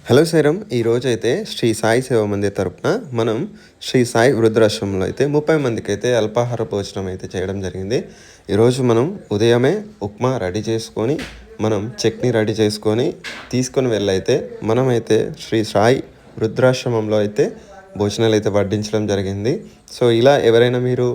Hello సారం, ఈరోజైతే శ్రీ సాయి సేవా మందిర్ తరపున మనం శ్రీ సాయి వృద్ధాశ్రమంలో అయితే 30 మందికి అయితే అల్పాహార భోజనం అయితే చేయడం జరిగింది. ఈరోజు మనం ఉదయమే ఉప్మా రెడీ చేసుకొని మనం చట్నీ రెడీ చేసుకొని తీసుకొని వెళ్ళైతే మనమైతే శ్రీ సాయి వృద్ధాశ్రమంలో అయితే భోజనాలు అయితే వడ్డించడం జరిగింది. సో ఇలా ఎవరైనా మీరు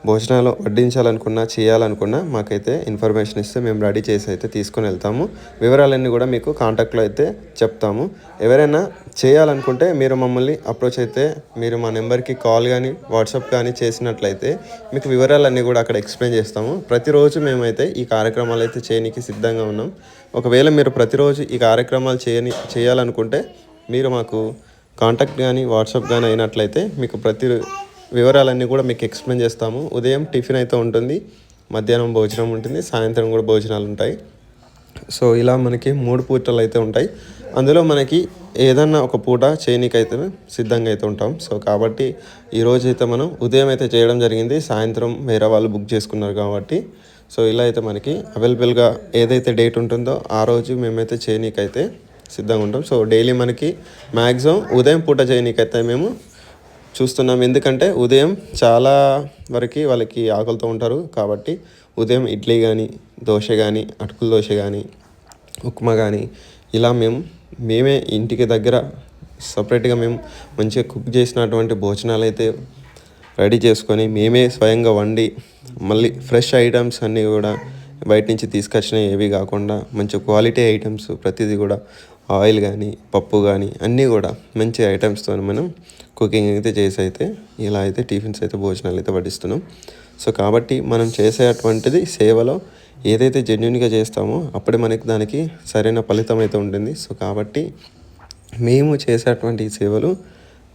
భోజనాలు వడ్డించాలనుకున్నా చేయాలనుకున్నా మాకైతే ఇన్ఫర్మేషన్ ఇస్తే మేము రెడీ చేసి అయితే తీసుకొని వెళ్తాము. వివరాలన్నీ కూడా మీకు కాంటాక్ట్లో అయితే చెప్తాము. ఎవరైనా చేయాలనుకుంటే మీరు మమ్మల్ని అప్రోచ్ అయితే మీరు మా నెంబర్కి కాల్ కానీ వాట్సాప్ కానీ చేసినట్లయితే మీకు వివరాలన్నీ కూడా అక్కడ ఎక్స్ప్లెయిన్ చేస్తాము. ప్రతిరోజు మేమైతే ఈ కార్యక్రమాలు అయితే చేయడానికి సిద్ధంగా ఉన్నాం. ఒకవేళ మీరు ప్రతిరోజు ఈ కార్యక్రమాలు చేయాలనుకుంటే మీరు మాకు కాంటాక్ట్ కానీ వాట్సాప్ కానీ అయినట్లయితే మీకు వివరాలన్నీ కూడా మీకు ఎక్స్ప్లెయిన్ చేస్తాము. ఉదయం టిఫిన్ అయితే ఉంటుంది, మధ్యాహ్నం భోజనం ఉంటుంది, సాయంత్రం కూడా భోజనాలు ఉంటాయి. సో ఇలా మనకి 3 పూటలు అయితే ఉంటాయి. అందులో మనకి ఏదన్నా ఒక పూట చేయనీకైతే సిద్ధంగా అయితే ఉంటాం. సో కాబట్టి ఈరోజు అయితే మనం ఉదయం అయితే చేయడం జరిగింది, సాయంత్రం వేరే వాళ్ళు బుక్ చేసుకున్నారు కాబట్టి సో ఇలా అయితే మనకి అవైలబుల్గా ఏదైతే డేట్ ఉంటుందో ఆ రోజు మేమైతే చేయనీకైతే సిద్ధంగా ఉంటాం. సో డైలీ మనకి మ్యాక్సిమం ఉదయం పూట చేయనీకైతే మేము చూస్తున్నాం. ఎందుకంటే ఉదయం చాలా వరకు వాళ్ళకి ఆకలితో ఉంటారు కాబట్టి ఉదయం ఇడ్లీ కానీ, దోశ కానీ, అటుకుల దోశ కానీ, ఉప్మా కానీ ఇలా మేమే ఇంటికి దగ్గర సపరేట్గా మేము మంచిగా కుక్ చేసినటువంటి భోజనాలు అయితే రెడీ చేసుకొని మేమే స్వయంగా వండి మళ్ళీ ఫ్రెష్ ఐటమ్స్ అన్నీ కూడా బయట నుంచి తీసుకొచ్చినవి ఏవి కాకుండా మంచి క్వాలిటీ ఐటమ్స్ ప్రతిదీ కూడా ఆయిల్ కానీ, పప్పు కానీ అన్నీ కూడా మంచి ఐటమ్స్తో మనం కుకింగ్ అయితే చేసి అయితే ఇలా అయితే టిఫిన్స్ అయితే భోజనాలు అయితే వడ్డిస్తున్నాం. సో కాబట్టి మనం చేసేటువంటిది సేవలో ఏదైతే జెన్యున్గా చేస్తామో అప్పుడే మనకి దానికి సరైన ఫలితం అయితే ఉంటుంది. సో కాబట్టి మేము చేసేటువంటి సేవలు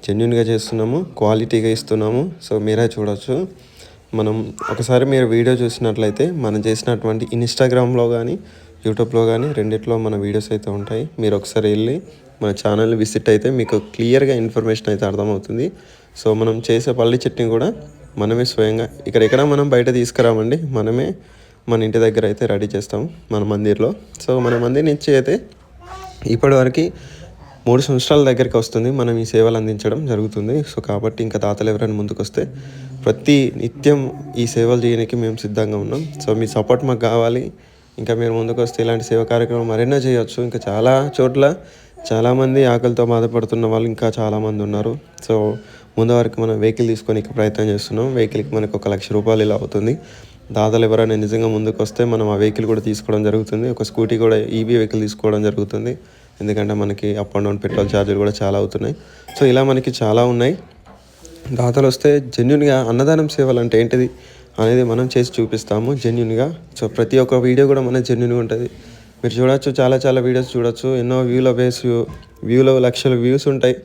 జెన్యున్గా చేస్తున్నాము, క్వాలిటీగా ఇస్తున్నాము. సో మీరే చూడవచ్చు. మనం ఒకసారి మీరు వీడియో చూసినట్లయితే మనం చేసినటువంటి ఇన్స్టాగ్రామ్లో కానీ యూట్యూబ్లో కానీ రెండిట్లో మన వీడియోస్ అయితే ఉంటాయి. మీరు ఒకసారి వెళ్ళి మన ఛానల్ని విజిట్ అయితే మీకు క్లియర్గా ఇన్ఫర్మేషన్ అయితే అర్థమవుతుంది. సో మనం చేసే పల్లి చట్నీ కూడా మనమే స్వయంగా ఎక్కడ మనం బయట తీసుకురామండి, మనమే మన ఇంటి దగ్గర అయితే రెడీ చేస్తాం మన మందిర్లో. సో మన మందిర్ నుంచి అయితే ఇప్పటివరకు 3 సంవత్సరాల దగ్గరికి వస్తుంది మనం ఈ సేవలు అందించడం జరుగుతుంది. సో కాబట్టి ఇంకా తాతలు ఎవరైనా ముందుకు వస్తే ప్రతి నిత్యం ఈ సేవలు చేయడానికి మేము సిద్ధంగా ఉన్నాం. సో మీ సపోర్ట్ మాకు కావాలి. ఇంకా మీరు ముందుకు వస్తే ఇలాంటి సేవా కార్యక్రమం మరెన్నో చేయవచ్చు. ఇంకా చాలా చోట్ల చాలామంది ఆకలితో బాధపడుతున్న వాళ్ళు ఇంకా చాలామంది ఉన్నారు. సో ముందు వరకు మనం వెహికల్ తీసుకొని ప్రయత్నం చేస్తున్నాం. వెహికల్కి మనకు 1 లక్ష రూపాయలు ఇలా అవుతుంది. దాదాలు ఎవరైనా నిజంగా ముందుకు వస్తే మనం ఆ వెహికల్ కూడా తీసుకోవడం జరుగుతుంది. ఒక స్కూటీ కూడా ఈవీ వెహికల్ తీసుకోవడం జరుగుతుంది. ఎందుకంటే మనకి అప్ అండ్ డౌన్ పెట్రోల్ ఛార్జీలు కూడా చాలా అవుతున్నాయి. సో ఇలా మనకి చాలా ఉన్నాయి. దాతలు వస్తే జెన్యున్గా అన్నదానం సేవలు అంటే ఏంటిది అనేది మనం చేసి చూపిస్తాము జెన్యున్గా. సో ప్రతి ఒక్క వీడియో కూడా మన జెన్యున్గా ఉంటుంది. మీరు చూడొచ్చు, చాలా వీడియోస్ చూడొచ్చు. ఎన్నో వ్యూలో లక్షల వ్యూస్ ఉంటాయి,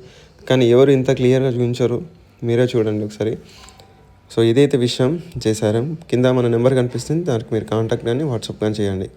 కానీ ఎవరు ఇంత క్లియర్గా చూపించరు. మీరే చూడండి ఒకసారి. సో ఇదైతే విషయం చేశారు. కింద మన నెంబర్ కనిపిస్తుంది, దానికి మీరు కాంటాక్ట్ కానీ వాట్సాప్ కానీ చేయండి.